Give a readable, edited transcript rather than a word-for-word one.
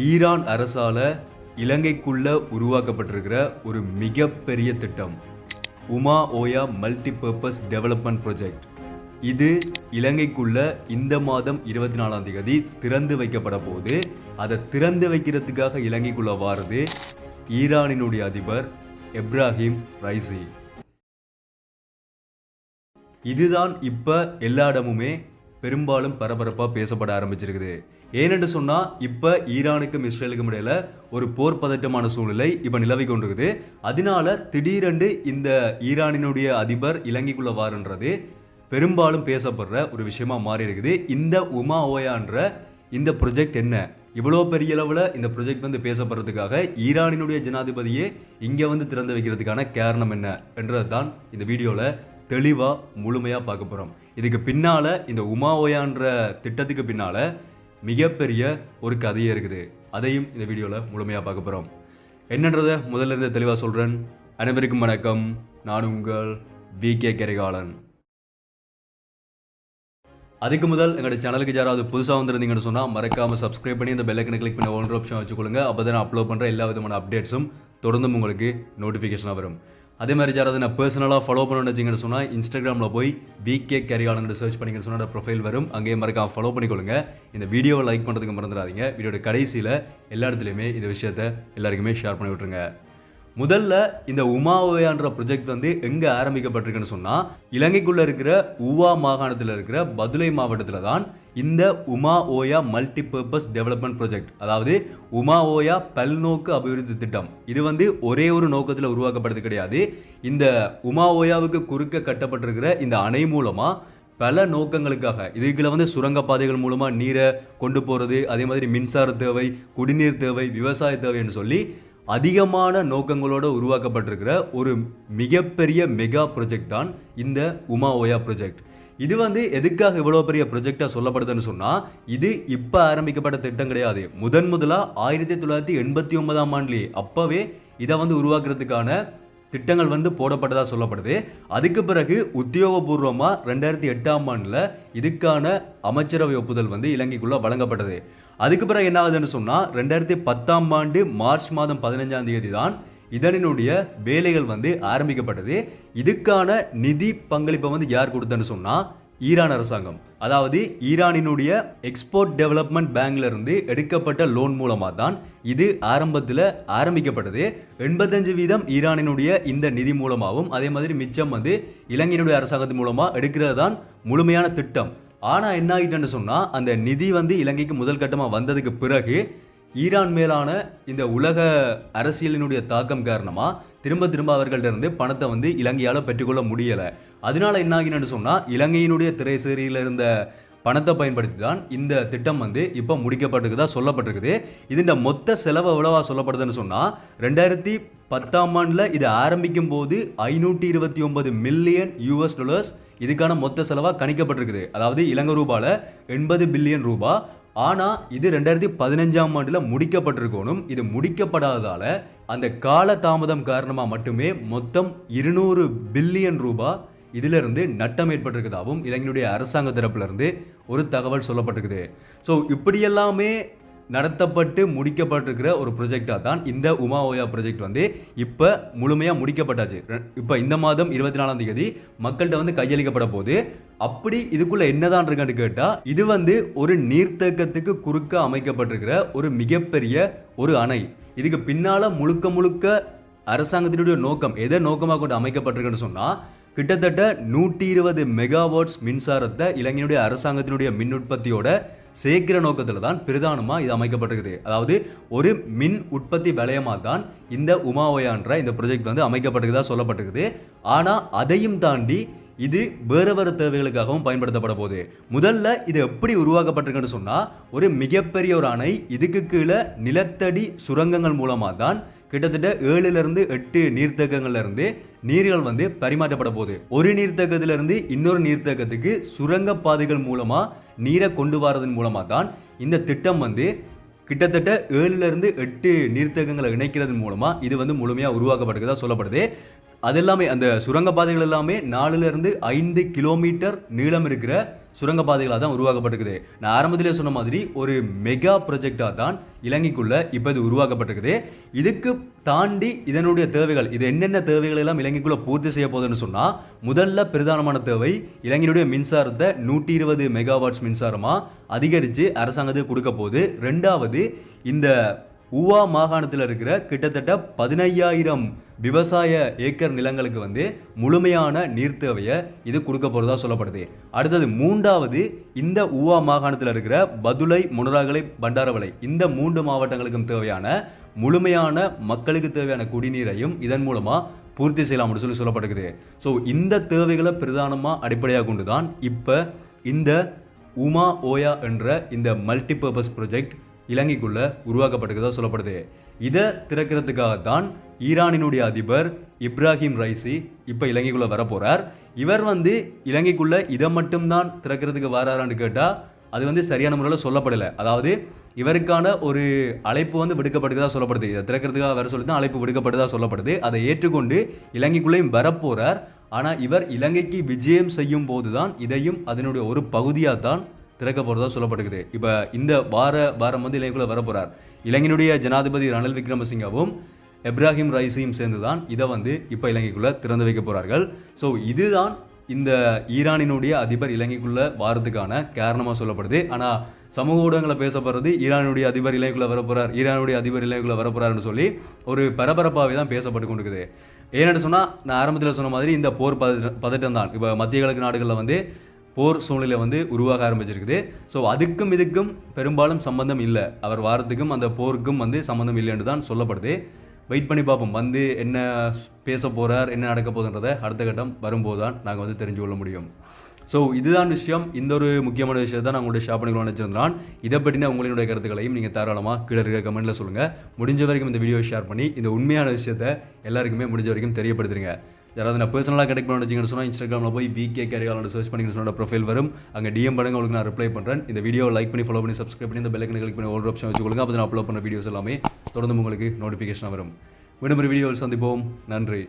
Iran அரசால இலங்கைக்குள்ள உருவாக்கப்பட்டிருக்கிற ஒரு மிகப்பெரிய திட்டம் Uma Oya multipurpose development project. இது இலங்கைக்குள்ள இந்த மாதம் 24ஆம் தேதி திறந்து வைக்கப்பட போது. அதை திறந்து வைக்கிறதுக்காக இலங்கைக்குள்ள வாரது ஈரானினுடைய அதிபர் இப்ராஹிம் ரைசி. இதுதான் இப்ப எல்லா இடமுமே பெரும்பாலும் பரபரப்பா பேசப்பட ஆரம்பிச்சிருக்குது. ஏனென்று சொன்னா இப்ப ஈரானுக்கும் இஸ்ரேலுக்கும் இடையில ஒரு போர் பதட்டமான சூழ்நிலை இப்ப நிலவி கொண்டிருக்குது. அதனால திடீரென்று இந்த ஈரானினுடைய அதிபர் இலங்கைக்குள்ள வாருன்றது பெரும்பாலும் பேசப்படுற ஒரு விஷயமா மாறி இருக்குது. இந்த உமா ஓயான்ற இந்த ப்ரொஜெக்ட் என்ன, இவ்வளோ பெரிய அளவில் இந்த ப்ரொஜெக்ட் வந்து பேசப்படுறதுக்காக ஈரானினுடைய ஜனாதிபதியே இங்கே வந்து திறந்து வைக்கிறதுக்கான காரணம் என்ன என்றது தான் இந்த வீடியோவில் தெளிவாக முழுமையாக பார்க்க போகிறோம். இதுக்கு பின்னால் இந்த உமா ஓயான்ற திட்டத்துக்கு பின்னால் மிகப்பெரிய ஒரு கதையே இருக்குது. அதையும் இந்த வீடியோவில் முழுமையாக பார்க்க போகிறோம். என்னன்றதை முதல்ல இருந்து தெளிவாக சொல்கிறேன். அனைவருக்கும் வணக்கம். நான் உங்கள் VK கரிகாலன். அதுக்கு முதல் எங்களோட சேனலுக்கு யாராவது புதுசாக வந்துருந்தீங்கன்னு சொன்னால் மறக்காமல் சப்ஸ்கிரைப் பண்ணி இந்த பெல் ஐக்கனை கிளிக் பண்ணி ஒன்று ஆப்ஷன் வச்சுக்கொள்ளுங்க. அப்போ தான் அப்லோட் பண்ணுற எல்லா விதமான அப்டேட்ஸும் தொடர்ந்து உங்களுக்கு நோட்டிஃபிகேஷனாக வரும். அதே மாதிரி யாராவது நான் பர்சனலாக ஃபாலோ பண்ணணும்னு வச்சிங்கன்னு சொன்னால் இன்ஸ்டாகிராமில் போய் VK கரிகாலன் சர்ச் பண்ணிங்கன்னு சொன்னால் ப்ரொஃபைல் வரும். அங்கேயே மறக்காம ஃபாலோ பண்ணிக்கொள்ளுங்க. இந்த வீடியோவை லைக் பண்ணுறதுக்கு மறந்துடாதீங்க. வீடியோட கடைசியில் எல்லா இடத்துலையுமே இந்த விஷயத்தை எல்லாருக்குமே ஷேர் பண்ணி விட்ருங்க. முதல்ல இந்த உமா ஓயான்ற ப்ரொஜெக்ட் வந்து எங்கே ஆரம்பிக்கப்பட்டிருக்குன்னு சொன்னால் இலங்கைக்குள்ளே இருக்கிற ஊவா மாகாணத்தில் இருக்கிற பதுளை மாவட்டத்தில் தான் இந்த Uma Oya multipurpose development project, அதாவது உமா ஓயா பல்நோக்கு அபிவிருத்தி திட்டம், இது வந்து ஒரே ஒரு நோக்கத்தில் உருவாக்கப்படுறது கிடையாது. இந்த உமா ஓயாவுக்கு குறுக்க கட்டப்பட்டிருக்கிற இந்த அணை மூலமாக பல நோக்கங்களுக்காக இதுக்குள்ள வந்து சுரங்கப்பாதைகள் மூலமாக நீரை கொண்டு போகிறது, அதே மாதிரி மின்சார தேவை, குடிநீர் தேவை, விவசாய தேவைன்னு சொல்லி அதிகமான நோக்கங்களோடு உருவாக்கப்பட்டிருக்கிற ஒரு மிகப்பெரிய மெகா ப்ரொஜெக்ட் தான் இந்த உமா ஓயா ப்ரொஜெக்ட். இது வந்து எதுக்காக இவ்வளோ பெரிய ப்ரொஜெக்டாக சொல்லப்படுதுன்னு சொன்னால் இது இப்போ ஆரம்பிக்கப்பட்ட திட்டம் கிடையாது. முதலாக 1989ஆம் ஆண்டுலேயே அப்போவே இதை வந்து உருவாக்குறதுக்கான திட்டங்கள் வந்து போடப்பட்டதாக சொல்லப்படுது. அதுக்கு பிறகு உத்தியோகபூர்வமாக 2008ஆம் ஆண்டில் இதுக்கான அமைச்சரவை ஒப்புதல் வந்து இலங்கைக்குள்ளே வழங்கப்பட்டது. அதுக்கு பிறகு என்ன ஆகுதுன்னு சொன்னால் 2010ஆம் ஆண்டு மார்ச் மாதம் 15ஆம் தேதி தான் இதனுடைய வேலைகள் வந்து ஆரம்பிக்கப்பட்டது. இதுக்கான நிதி பங்களிப்பை வந்து யார் கொடுத்தன்னு சொன்னால் ஈரான் அரசாங்கம், அதாவது ஈரானினுடைய எக்ஸ்போர்ட் டெவலப்மெண்ட் பேங்க்ல இருந்து எடுக்கப்பட்ட லோன் மூலமாக தான் இது ஆரம்பத்தில் ஆரம்பிக்கப்பட்டது. 85% ஈரானினுடைய இந்த நிதி மூலமாகவும் அதே மாதிரி மிச்சம் வந்து இலங்கையினுடைய அரசாங்கத்தின் மூலமாக எடுக்கிறது தான் முழுமையான திட்டம். ஆனால் என்ன ஆகிட்டேன்னு சொன்னால் அந்த நிதி வந்து இலங்கைக்கு முதல் கட்டமாக வந்ததுக்கு பிறகு ஈரான் மேலான இந்த உலக அரசியலினுடைய தாக்கம் காரணமாக திரும்ப அவர்கள்ட்ட இருந்து பணத்தை வந்து இலங்கையால் பெற்றுக்கொள்ள முடியலை. அதனால என்ன ஆகினு சொன்னால் இலங்கையினுடைய திரைசேரியில் இருந்த பணத்தை பயன்படுத்தி தான் இந்த திட்டம் வந்து இப்போ முடிக்கப்பட்டிருக்குதா சொல்லப்பட்டிருக்குது. இதுன்ற மொத்த செலவு எவ்வளவா சொல்லப்படுதுன்னு சொன்னால் 2010ஆம் ஆண்டில் இது ஆரம்பிக்கும் போது $529 மில்லியன் இதுக்கான மொத்த செலவாக கணிக்கப்பட்டிருக்குது. அதாவது இலங்கை ரூபாயில் 80 பில்லியன் ரூபாய். ஆனால் இது 2015ஆம் ஆண்டில் முடிக்கப்பட்டிருக்கணும். இது முடிக்கப்படாததால அந்த கால தாமதம் காரணமாக மட்டுமே மொத்தம் 200 பில்லியன் ரூபாய் இதிலிருந்து நட்டம் ஏற்பட்டிருக்குதாகவும் இலங்கையினுடைய அரசாங்க தரப்பிலிருந்து ஒரு தகவல் சொல்லப்பட்டிருக்குது. ஸோ இப்படியெல்லாமே நடத்தப்பட்டு முடிக்கப்பட்டிருக்கிற ஒரு ப்ரொஜெக்டாக தான் இந்த உமா ஓயா ப்ரொஜெக்ட் வந்து இப்போ முழுமையாக முடிக்கப்பட்டாச்சு. இப்போ இந்த மாதம் 24ஆம் தேதி மக்கள்கிட்ட வந்து கையளிக்கப்பட போது. அப்படி இதுக்குள்ள என்னதான் இருக்கான்னு கேட்டால் இது வந்து ஒரு நீர்த்தேக்கத்துக்கு குறுக்க அமைக்கப்பட்டிருக்கிற ஒரு மிகப்பெரிய ஒரு அணை. இதுக்கு பின்னால் முழுக்க அரசாங்கத்தினுடைய நோக்கம் எதை நோக்கமாக கொண்டு அமைக்கப்பட்டிருக்குன்னு சொன்னால் கிட்டத்தட்ட 120 மெகாவாட்ஸ் மின்சாரத்தை இலங்கையினுடைய அரசாங்கத்தினுடைய மின் உற்பத்தியோட சேர்க்கிற நோக்கத்தில் தான் பிரதானமாக இது அமைக்கப்பட்டிருக்குது. அதாவது ஒரு மின் உற்பத்தி வலயமாக தான் இந்த உமா ஓயான்ற இந்த ப்ரொஜெக்ட் வந்து அமைக்கப்பட்டிருக்குதா சொல்லப்பட்டிருக்குது. ஆனால் அதையும் தாண்டி இது வேறு தேவைகளுக்காகவும் பயன்படுத்தப்பட போகுது. முதல்ல இது எப்படி உருவாக்கப்பட்டிருக்குன்னு சொன்னால் ஒரு மிகப்பெரிய ஒரு அணை, இதுக்கு கீழே நிலத்தடி சுரங்கங்கள் மூலமாக தான் கிட்டத்தட்ட 7 to 8 நீர்த்தேக்கங்கள்ல இருந்து நீர்கள் வந்து பரிமாற்றப்பட போகுது. ஒரு நீர்த்தேக்கத்திலிருந்து இன்னொரு நீர்த்தேக்கத்துக்கு சுரங்க பாதைகள் மூலமா நீரை கொண்டு வரதன் மூலமா தான் இந்த திட்டம் வந்து கிட்டத்தட்ட 7 to 8 நீர்த்தேக்கங்களை இணைக்கிறதன் மூலமா இது வந்து முழுமையா உருவாக்கப்பட்டிருக்கிறதா சொல்லப்படுது. அது எல்லாமே அந்த சுரங்கப்பாதைகள் எல்லாமே 4லிருந்து 5 கிலோமீட்டர் நீளம் இருக்கிற சுரங்கப்பாதைகளாக தான் உருவாக்கப்பட்டிருக்குது. நான் ஆரம்பத்திலே சொன்ன மாதிரி ஒரு மெகா ப்ரொஜெக்டாக தான் இலங்கைக்குள்ள இப்போ இது உருவாக்கப்பட்டிருக்குது. இதுக்கு தாண்டி இதனுடைய தேவைகள், இது என்னென்ன தேவைகள் எல்லாம் இலங்கைக்குள்ள பூர்த்தி செய்ய போகுதுன்னு சொன்னால், முதல்ல பிரதானமான தேவை இலங்கையினுடைய மின்சாரத்தை 120 மெகாவாட்ஸ் மின்சாரமாக அதிகரித்து அரசாங்கத்துக்கு கொடுக்க போகுது. ரெண்டாவது, இந்த ஊவா மாகாணத்தில் இருக்கிற கிட்டத்தட்ட 15,000 விவசாய ஏக்கர் நிலங்களுக்கு வந்து முழுமையான நீர் தேவையை இது கொடுக்க போகிறதா சொல்லப்படுது. அடுத்தது மூன்றாவது, இந்த ஊவா மாகாணத்தில் இருக்கிற பதுளை, மொனராகலை, பண்டாரவளை இந்த 3 மாவட்டங்களுக்கும் தேவையான முழுமையான மக்களுக்கு தேவையான குடிநீரையும் இதன் மூலமாக பூர்த்தி செய்யலாம்னு சொல்லப்படுகிறது. ஸோ இந்த தேவைகளை பிரதானமாக அடிப்படையாக கொண்டு தான் இப்போ இந்த உமா ஓயா என்ற இந்த மல்டிபர்பஸ் ப்ரொஜெக்ட் இலங்கைக்குள்ள உருவாக்கப்பட்டிருக்கதா சொல்லப்படுது. இதை திறக்கிறதுக்காகத்தான் ஈரானினுடைய அதிபர் இப்ராஹிம் ரைசி இப்போ இலங்கைக்குள்ள வரப்போறார். இவர் வந்து இலங்கைக்குள்ள இதை மட்டும்தான் திறக்கிறதுக்கு வராரான்னு கேட்டால் அது வந்து சரியான முறையில் சொல்லப்படலை. அதாவது இவருக்கான ஒரு அழைப்பு வந்து விடுக்கப்பட்டதா சொல்லப்படுது. இதை திறக்கிறதுக்காக வர சொல்லி தான் அழைப்பு விடுக்கப்பட்டதா சொல்லப்படுது. அதை ஏற்றுக்கொண்டு இலங்கைக்குள்ளேயும் வரப்போறார். ஆனால் இவர் இலங்கைக்கு விஜயம் செய்யும் போது தான் இதையும் அதனுடைய ஒரு பகுதியாக தான் திறக்க போகிறதா சொல்லப்படுகிறது. இப்போ இந்த வாரம் வந்து இலங்கைக்குள்ளே வரப்போகிறார். இலங்கையினுடைய ஜனாதிபதி ரணில் விக்ரமசிங்கவும் இப்ராஹிம் ரைசியும் சேர்ந்து தான் இதை வந்து இப்போ இலங்கைக்குள்ளே திறந்து வைக்க போகிறார்கள். ஸோ இதுதான் இந்த ஈரானினுடைய அதிபர் இலங்கைக்குள்ளே வாரத்துக்கான காரணமாக சொல்லப்படுது. ஆனால் சமூக ஊடகங்களை பேசப்படுறது ஈரானுடைய அதிபர் இலங்கைக்குள்ளே வரப்போகிறார், ஈரானுடைய அதிபர் இலங்கைக்குள்ளே வரப்போகிறார்னு சொல்லி ஒரு பரபரப்பாகவே தான் பேசப்பட்டு கொண்டிருக்குது. ஏன்னு சொன்னால், நான் ஆரம்பத்தில் சொன்ன மாதிரி இந்த போர் பதட்டம் தான் இப்போ மத்திய கிழக்கு நாடுகளில் வந்து போர் சூழ்நிலை வந்து உருவாக ஆரம்பிச்சிருக்குது. ஸோ அதுக்கும் இதுக்கும் பெரும்பாலும் சம்பந்தம் இல்லை. அவர் வாரத்துக்கும் அந்த போருக்கும் வந்து சம்பந்தம் இல்லைன்னு தான் சொல்லப்படுது. வெயிட் பண்ணி பார்ப்போம், வந்து என்ன பேச போகிறார், என்ன நடக்க போகுதுன்றதை அடுத்த கட்டம் வரும்போது தான் நாங்கள் வந்து தெரிஞ்சு கொள்ள முடியும். ஸோ இதுதான் விஷயம். இந்த ஒரு முக்கியமான விஷயத்தை நான் உங்களுடைய ஷேர் பண்ணிக்கலாம்னு நினச்சிருந்தான். இதை பற்றின உங்களுடைய கருத்துக்களையும் நீங்கள் தாராளமாக கீழே இருக்க கமெண்ட்டில் சொல்லுங்கள். முடிஞ்ச வரைக்கும் இந்த வீடியோ ஷேர் பண்ணி இந்த உண்மையான விஷயத்தை எல்லாருக்குமே முடிஞ்ச வரைக்கும் தெரியப்படுத்துருங்க. யாராவது நான் பர்சனலாக கனெக்ட் பண்ண வச்சிங்கன்னு சொன்னால் இன்ஸ்டாகிராமில் போய் விகே கேரியாலோட சர்ச் பண்ணிங்கன்னு சொன்ன ப்ரொஃபைல் வரும். அங்கே டிஎம் பண்ணுங்க, உங்களுக்கு நான் ரிப்ளை பண்ணுறேன். இந்த வீடியோ லைக் பண்ணி ஃபாலோ பண்ணி சப்ஸ்கிரைப் பண்ணி இந்த பெல் ஐக்கனை கிளிக் பண்ணி ஆல் ஆப்ஷன் வச்சுக்கொள்ளுங்க. அப்போ நான் அப்லோட் பண்ண வீடியோஸ் எல்லாமே தொடர்ந்து உங்களுக்கு நோட்டிஃபிகேஷன் வரும். மீண்டும் ஒரு வீடியோவில் சந்திப்போம். நன்றி.